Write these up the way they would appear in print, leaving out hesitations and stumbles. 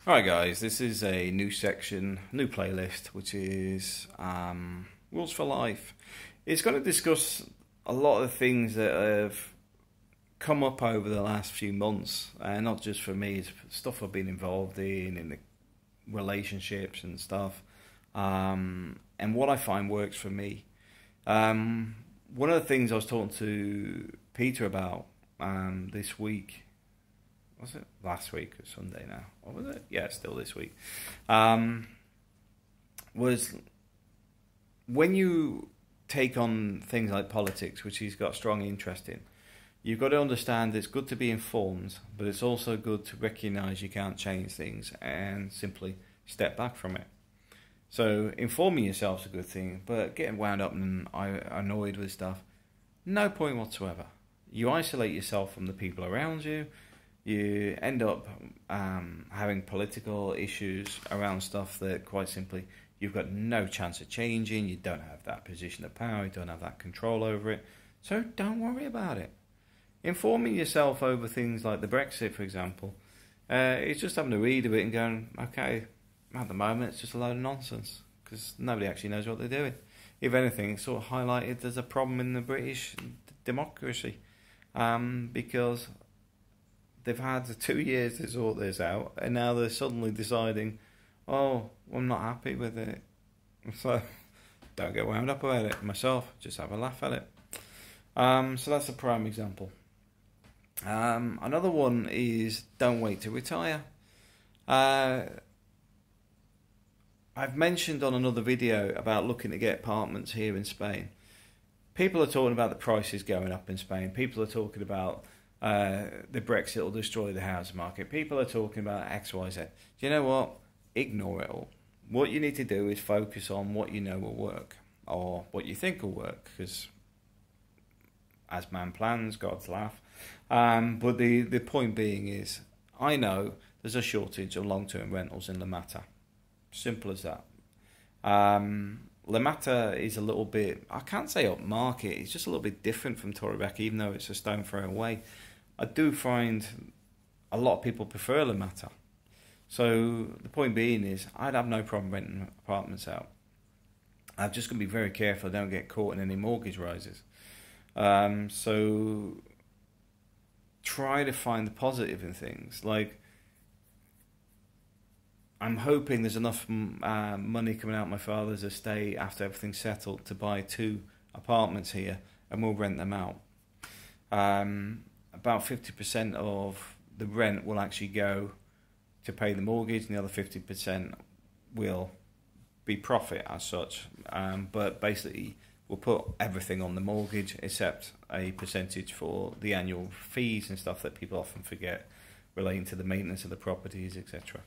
Alright guys, this is a new section, new playlist, which is Rules for Life. It's going to discuss a lot of things that have come up over the last few months, not just for me, it's stuff I've been involved in the relationships and stuff, and what I find works for me. One of the things I was talking to Peter about this week, was it last week or Sunday now? What was it? Yeah, it's still this week. Was when you take on things like politics, which he's got a strong interest in, you've got to understand it's good to be informed, but it's also good to recognise you can't change things and simply step back from it. So informing yourself is a good thing, but getting wound up and annoyed with stuff, no point whatsoever. You isolate yourself from the people around you. You end up having political issues around stuff that quite simply you've got no chance of changing. You don't have that position of power. You don't have that control over it. So don't worry about it. Informing yourself over things like the Brexit, for example, it's just having to read a bit and going, okay, at the moment it's just a load of nonsense because nobody actually knows what they're doing. If anything, it's sort of highlighted there's a problem in the British democracy because they've had 2 years to sort this out, and now they're suddenly deciding, oh, I'm not happy with it. So, don't get wound up about it. Myself, just have a laugh at it. So that's a prime example. Another one is don't wait to retire. I've mentioned on another video about looking to get apartments here in Spain. People are talking about the prices going up in Spain. People are talking about the Brexit will destroy the housing market. People are talking about X, Y, Z. Do you know what? Ignore it all. What you need to do is focus on what you know will work, or what you think will work, because as man plans, God's laugh. But the point being is, I know there's a shortage of long-term rentals in La Mata. Simple as that. La Mata is a little bit, I can't say upmarket, it's just a little bit different from Torrevieja, even though it's a stone throw away. I do find a lot of people prefer La Mata. So the point being is, I'd have no problem renting apartments out. I'm just going to be very careful I don't get caught in any mortgage rises. So try to find the positive in things. Like, I'm hoping there's enough money coming out of my father's estate after everything's settled to buy 2 apartments here, and we'll rent them out. About 50% of the rent will actually go to pay the mortgage, and the other 50% will be profit as such. But basically, we'll put everything on the mortgage except a percentage for the annual fees and stuff that people often forget relating to the maintenance of the properties, etc.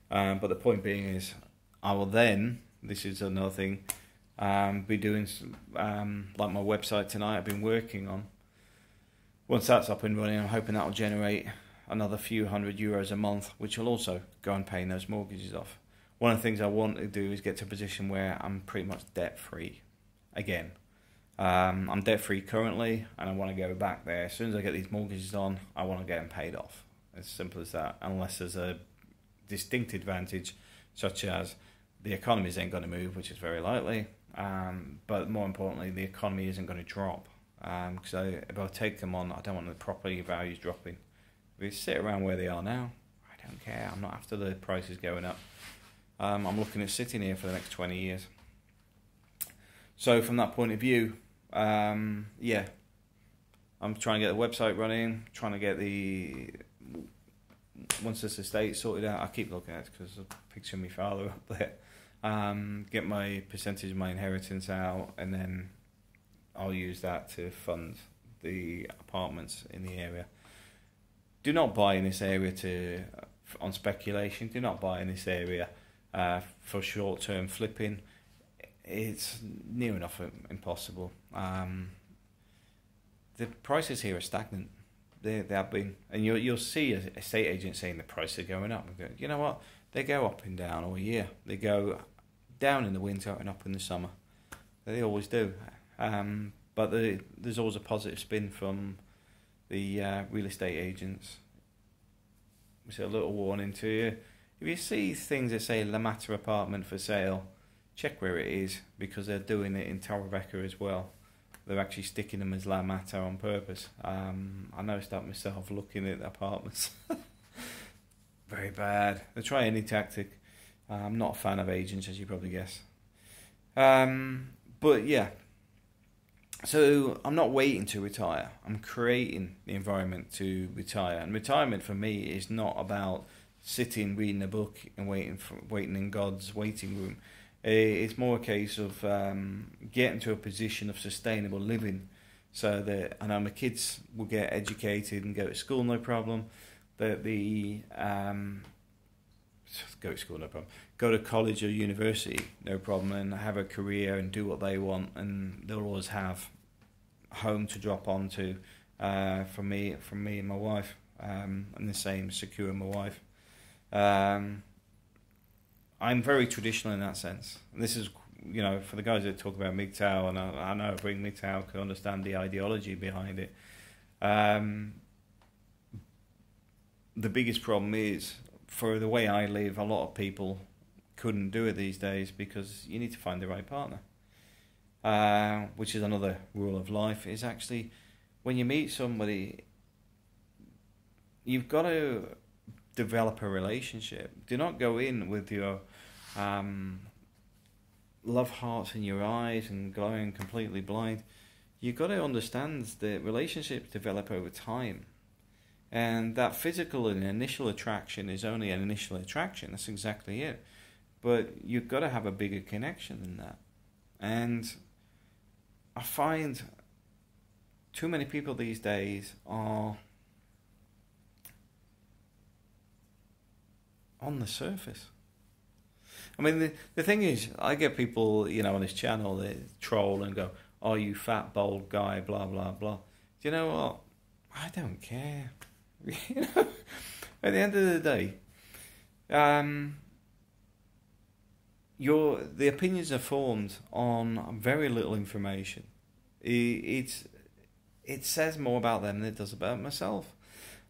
But the point being is, I will then, this is another thing, be doing like my website tonight I've been working on. Once that's up and running, I'm hoping that will generate another few €100 a month, which will also go on paying those mortgages off. One of the things I want to do is get to a position where I'm pretty much debt-free again. I'm debt-free currently, and I want to go back there. As soon as I get these mortgages on, I want to get them paid off. As simple as that, unless there's a distinct advantage, such as the economy ain't going to move, which is very likely, but more importantly, the economy isn't going to drop. Because if I take them on, I don't want the property values dropping. If we sit around where they are now, I don't care. I'm not after the prices going up. I'm looking at sitting here for the next 20 years. So from that point of view, yeah, I'm trying to get the website running, trying to get once this estate sorted out, I keep looking at it because I picture my father up there. Get my percentage of my inheritance out, and then I'll use that to fund the apartments in the area. Do not buy in this area on speculation. Do not buy in this area for short-term flipping. It's near enough impossible. The prices here are stagnant. They have been, and you'll see estate agents saying the prices are going up. You know what? They go up and down all year. They go down in the winter and up in the summer. They always do. But there's always a positive spin from the real estate agents. So a little warning to you: if you see things that say La Mata apartment for sale, check where it is, because they're doing it in Torrebecca as well. They're actually sticking them as La Mata on purpose. I noticed that myself looking at the apartments. Very bad. They try any tactic. I'm not a fan of agents, as you probably guess. But yeah. So I'm not waiting to retire. I'm creating the environment to retire. And retirement for me is not about sitting, reading a book, and waiting in God's waiting room. It's more a case of getting to a position of sustainable living, so that I know my kids will get educated and go to school no problem. That go to school no problem, go to college or university no problem, and have a career and do what they want, and they'll always have a home to drop onto. From me and my wife, and the same secure my wife. I'm very traditional in that sense. And this is, for the guys that talk about MGTOW, and I know I bring MGTOW can understand the ideology behind it. The biggest problem is, for the way I live, a lot of people couldn't do it these days, because you need to find the right partner. Which is another rule of life, is actually, when you meet somebody, you've got to develop a relationship. Do not go in with your love hearts in your eyes and going completely blind. You've got to understand that relationships develop over time, and that physical and initial attraction is only an initial attraction. That's exactly it. But you've got to have a bigger connection than that. And I find too many people these days are on the surface. I mean, the thing is, I get people, on this channel, they troll and go, "Oh, you fat, bald guy, blah, blah, blah." Do you know what? I don't care. At the end of the day, the opinions are formed on very little information. It says more about them than it does about myself.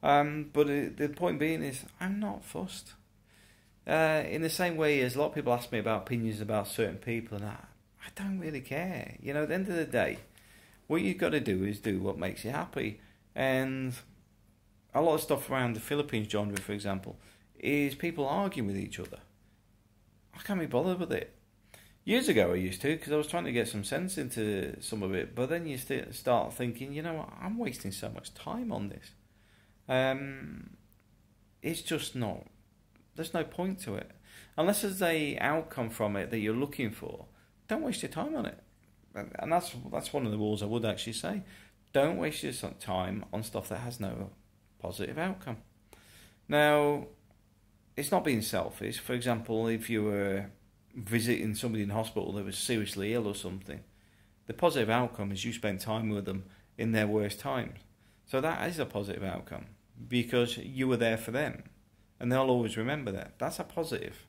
But the point being is, I'm not fussed. In the same way as a lot of people ask me about opinions about certain people, and I don't really care. At the end of the day, what you've got to do is do what makes you happy. And a lot of stuff around the Philippines genre, for example, is people arguing with each other. I can't be bothered with it. Years ago I used to, because I was trying to get some sense into some of it, but then you start thinking, what, I'm wasting so much time on this. It's just not. There's no point to it. Unless there's a outcome from it that you're looking for, don't waste your time on it. And that's one of the rules I would actually say. Don't waste your time on stuff that has no positive outcome. Now, it's not being selfish. For example, if you were visiting somebody in hospital that was seriously ill or something, the positive outcome is you spend time with them in their worst times. So that is a positive outcome, because you were there for them, and they'll always remember that. That's a positive.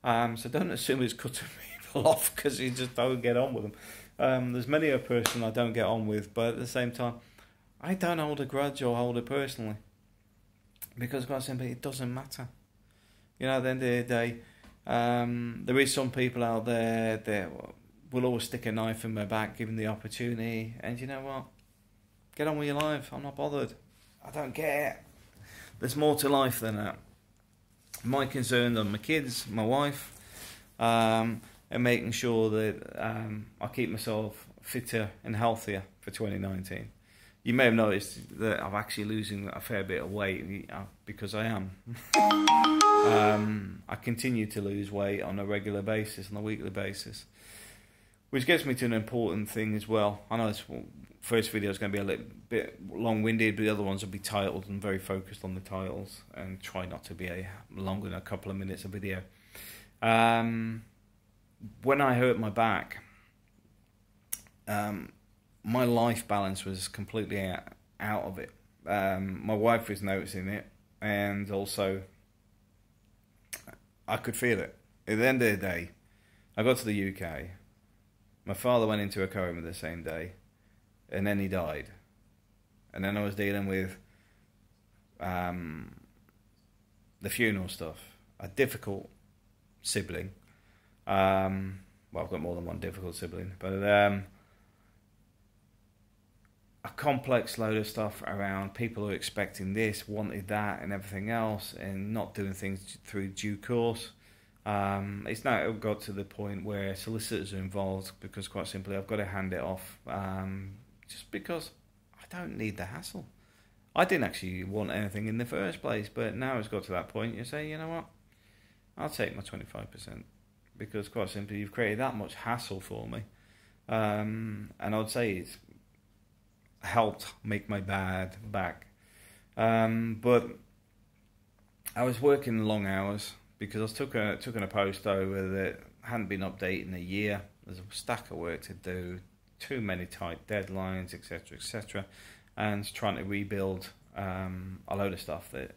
So don't assume it's cutting people off because you just don't get on with them. There's many a person I don't get on with, but at the same time, I don't hold a grudge or hold it personally, because quite simply, it doesn't matter. At the end of the day, there is some people out there that will always stick a knife in my back given the opportunity, and you know what? Get on with your life. I'm not bothered. I don't care. There's more to life than that. My concern are my kids, my wife, and making sure that I keep myself fitter and healthier for 2019. You may have noticed that I'm actually losing a fair bit of weight, because I am. I continue to lose weight on a regular basis, on a weekly basis, which gets me to an important thing as well. I know this first video is going to be a little bit long-winded, but the other ones will be titled and very focused on the titles, and try not to be longer than a couple of minutes of video. When I hurt my back, my life balance was completely out of it. My wife was noticing it, and also I could feel it. At the end of the day, I got to the UK. My father went into a coma the same day, and then he died. And then I was dealing with the funeral stuff. a difficult sibling. Well, I've got more than one difficult sibling, but a complex load of stuff around people who are expecting this, wanted that, and everything else, and not doing things through due course. It's now got to the point where solicitors are involved because, quite simply, I've got to hand it off just because I don't need the hassle. I didn't actually want anything in the first place, but now it's got to that point. You say, you know what? I'll take my 25%. Because quite simply, you've created that much hassle for me, and I'd say it's helped make my bad back. But I was working long hours because I was took a post over that hadn't been updated in a year. There's a stack of work to do, too many tight deadlines, etc., etc., and trying to rebuild a load of stuff that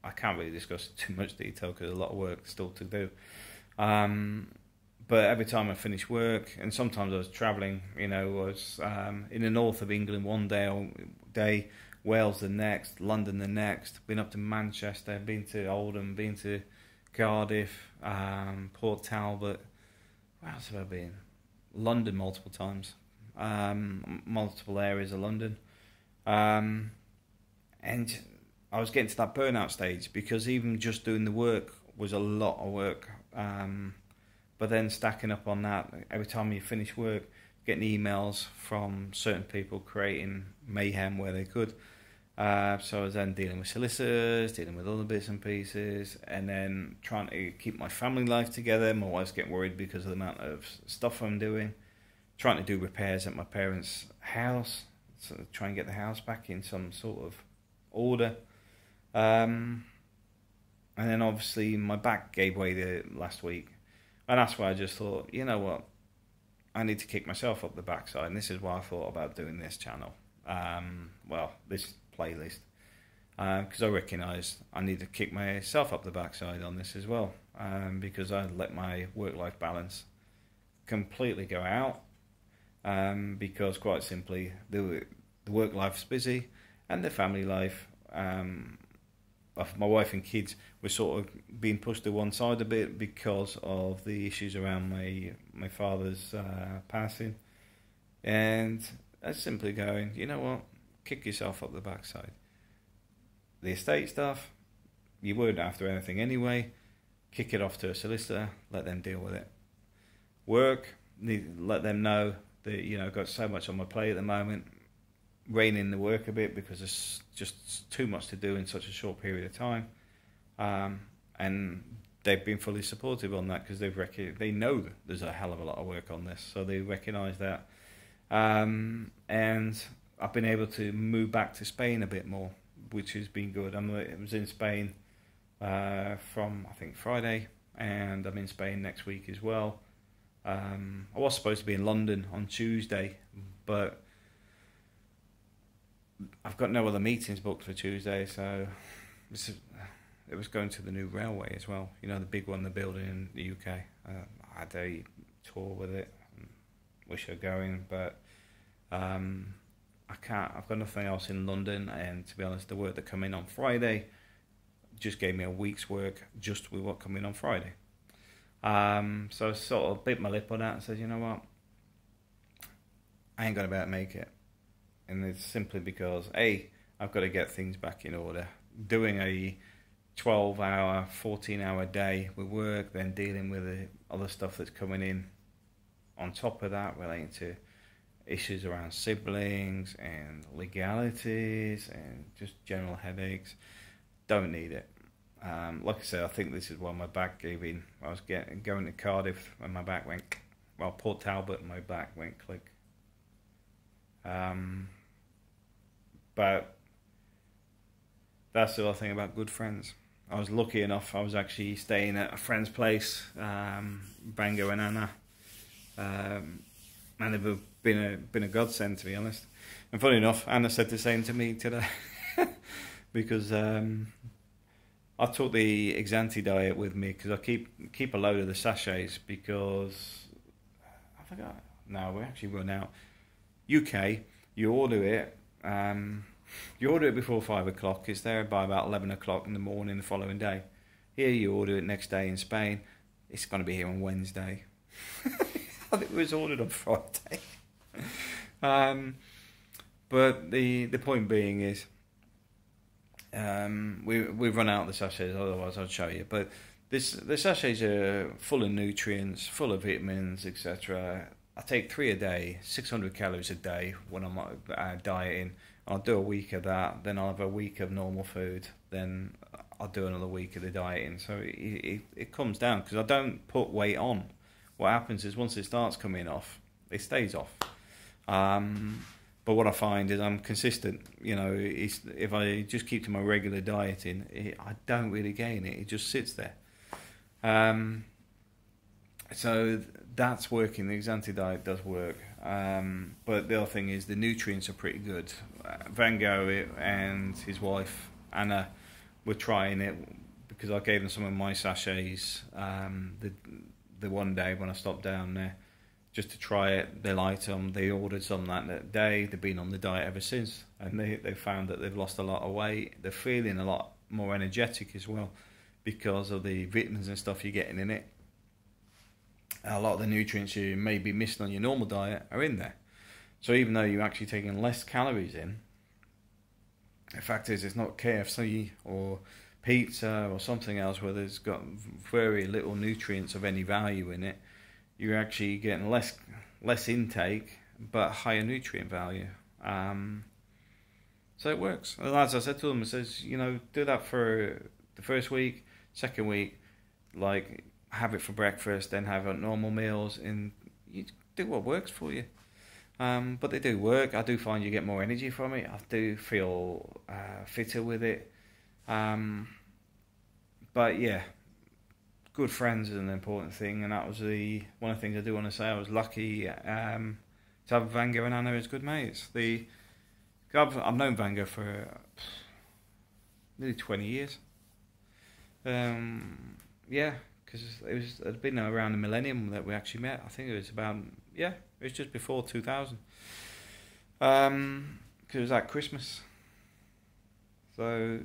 I can't really discuss in too much detail because there's a lot of work still to do. But every time I finish work, and sometimes I was travelling, I was in the north of England one day, Wales the next, London the next, been up to Manchester, been to Oldham, been to Cardiff, Port Talbot, where else have I been? London multiple times, multiple areas of London, and I was getting to that burnout stage because even just doing the work was a lot of work. But then stacking up on that, every time you finish work, getting emails from certain people creating mayhem where they could. So I was then dealing with solicitors, dealing with other bits and pieces, and then trying to keep my family life together. My wife's getting worried because of the amount of stuff I'm doing. Trying to do repairs at my parents' house, so try and get the house back in some sort of order. And then obviously my back gave way last week. And that's why I just thought, you know what, I need to kick myself up the backside. And this is why I thought about doing this channel. This playlist. Because I recognised I need to kick myself up the backside on this as well. Because I let my work-life balance completely go out. Because quite simply, the work life's busy and the family life of my wife and kids were sort of being pushed to one side a bit because of the issues around my father's passing, and that's simply going, you know what, kick yourself up the backside. The estate stuff, you weren't after anything anyway, kick it off to a solicitor, let them deal with it. Work, let them know that I've got so much on my plate at the moment, rein in the work a bit because there's just too much to do in such a short period of time, and they've been fully supportive on that because they know there's a hell of a lot of work on this, so they recognise that, and I've been able to move back to Spain a bit more, which has been good. I was in Spain from I think Friday, and I'm in Spain next week as well. I was supposed to be in London on Tuesday, but I've got no other meetings booked for Tuesday, so it was going to the new railway as well. The big one they're building in the UK. I had a tour with it. Wish I were going, but I can't. I've got nothing else in London, and to be honest, the work that come in on Friday just gave me a week's work just with what come in on Friday. So I sort of bit my lip on that and said, you know what, I ain't going to be able to make it. And it's simply because, A, I've got to get things back in order. Doing a 12-hour, 14-hour day with work, then dealing with the other stuff that's coming in on top of that, relating to issues around siblings and legalities and just general headaches. Don't need it. Like I said, I think this is why my back gave in. I was going to Cardiff and my back went, Port Talbot and my back went click. But that's the other thing about good friends. I was lucky enough, I was actually staying at a friend's place, Bango and Anna, and they've been a godsend, to be honest. And funny enough, Anna said the same to me today, because I took the Exanti diet with me because I keep a load of the sachets because I forgot. No, we actually run out. UK, you order it. You order it before 5 o'clock. It's there by about 11 o'clock in the morning the following day. Here you order it next day in Spain, it's going to be here on Wednesday. I think it was ordered on Friday. But the point being is, we've run out of the sachets. Otherwise, I'd show you. But the sachets are full of nutrients, full of vitamins, etc. I take 3 a day, 600 calories a day when I'm dieting. I'll do a week of that, then I'll have a week of normal food, then I'll do another week of the dieting. So it comes down, because I don't put weight on. What happens is once it starts coming off, it stays off. But what I find is I'm consistent. You know, if I just keep to my regular dieting, I don't really gain it. It just sits there. So that's working. The Xanthi diet does work. But the other thing is the nutrients are pretty good. Van Gogh and his wife Anna were trying it, because I gave them some of my sachets the one day when I stopped down there, just to try it. They liked them. They ordered some that day. They've been on the diet ever since, and they found that they've lost a lot of weight. They're feeling a lot more energetic as well, because of the vitamins and stuff you're getting in it. A lot of the nutrients you may be missing on your normal diet are in there. So even though you're actually taking less calories in, the fact is it's not KFC or pizza or something else where there's got very little nutrients of any value in it. You're actually getting less intake, but higher nutrient value. So it works. And as I said to them, it says, you know, do that for the first week, second week, like have it for breakfast, then have it normal meals, and you do what works for you. But they do work. I do find you get more energy from it. I do feel fitter with it. But yeah, good friends is an important thing, and that was one of the things I do want to say. I was lucky to have Van Gogh and Anna as good mates. I've known Van Gogh for nearly 20 years. Yeah, because it'd been around the millennium that we actually met. I think it was it was just before 2000. Because it was at Christmas. So,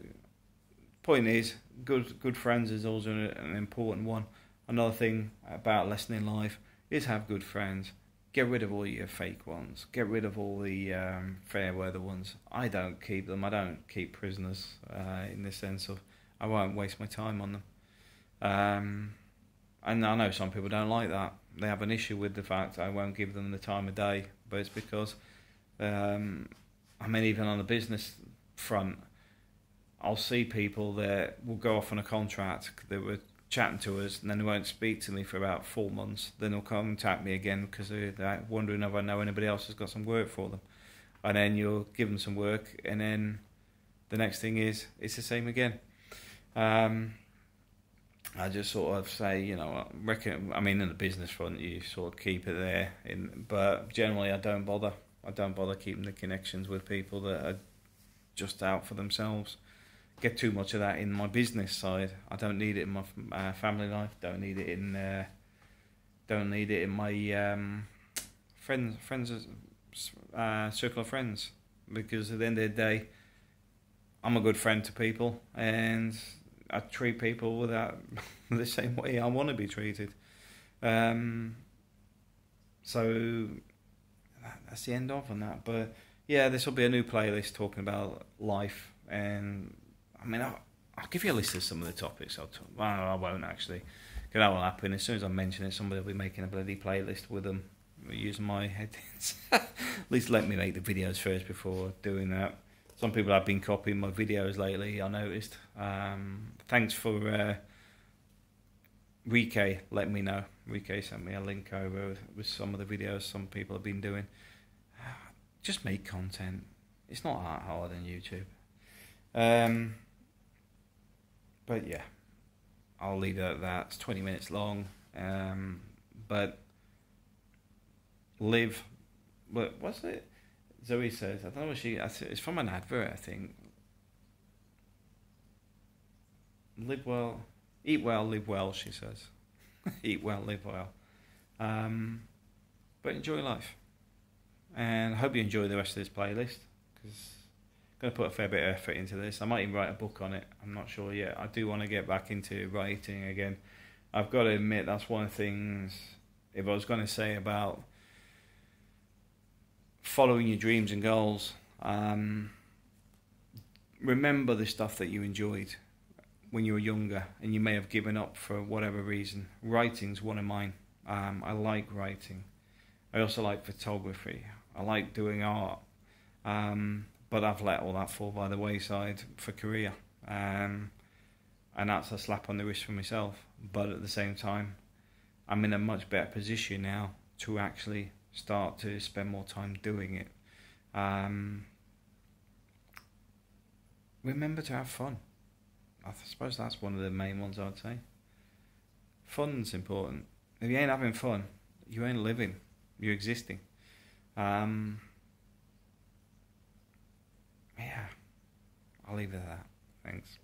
point is, good friends is also an important one. Another thing about lesson in life is have good friends. Get rid of all your fake ones. Get rid of all the fair weather ones. I don't keep them. I don't keep prisoners in the sense of I won't waste my time on them. And I know some people don't like that. They have an issue with the fact I won't give them the time of day. But it's because, even on the business front, I'll see people that will go off on a contract. They were chatting to us, and then they won't speak to me for about 4 months. Then they'll contact me again because they're wondering if I know anybody else who's got some work for them. And then you'll give them some work, and then the next thing is it's the same again. I just sort of say, you know, in the business front, you sort of keep it there. But generally, I don't bother. I don't bother keeping the connections with people that are just out for themselves. Get too much of that in my business side. I don't need it in my family life. Don't need it in my friends circle of friends. Because at the end of the day, I'm a good friend to people, and I treat people without the same way I want to be treated. So that's the end of on that. But yeah, this will be a new playlist talking about life, and I'll give you a list of some of the topics. I won't actually, because that will happen as soon as I mention it. Somebody will be making a bloody playlist with them using my headings. At least let me make the videos first before doing that. Some people have been copying my videos lately, I noticed. Thanks for Rike letting me know. Rike sent me a link over with some of the videos some people have been doing. Just make content. It's not that hard on YouTube. But yeah, I'll leave it at that. It's 20 minutes long. But live... What's it? Zoe says, I don't know what it's from an advert, I think. Live well, eat well, live well, she says. Eat well, live well. But enjoy life. And I hope you enjoy the rest of this playlist, because going to put a fair bit of effort into this. I might even write a book on it. I'm not sure yet. I do want to get back into writing again. I've got to admit, that's one of the things, if I was going to say about following your dreams and goals, remember the stuff that you enjoyed when you were younger and you may have given up for whatever reason. Writing's one of mine. I like writing. I also like photography. I like doing art. But I've let all that fall by the wayside for career. And that's a slap on the wrist for myself. But at the same time, I'm in a much better position now to actually start to spend more time doing it. Remember to have fun. I suppose that's one of the main ones I would say. Fun's important. If you ain't having fun, you ain't living. You're existing. Yeah, I'll leave it at that. Thanks.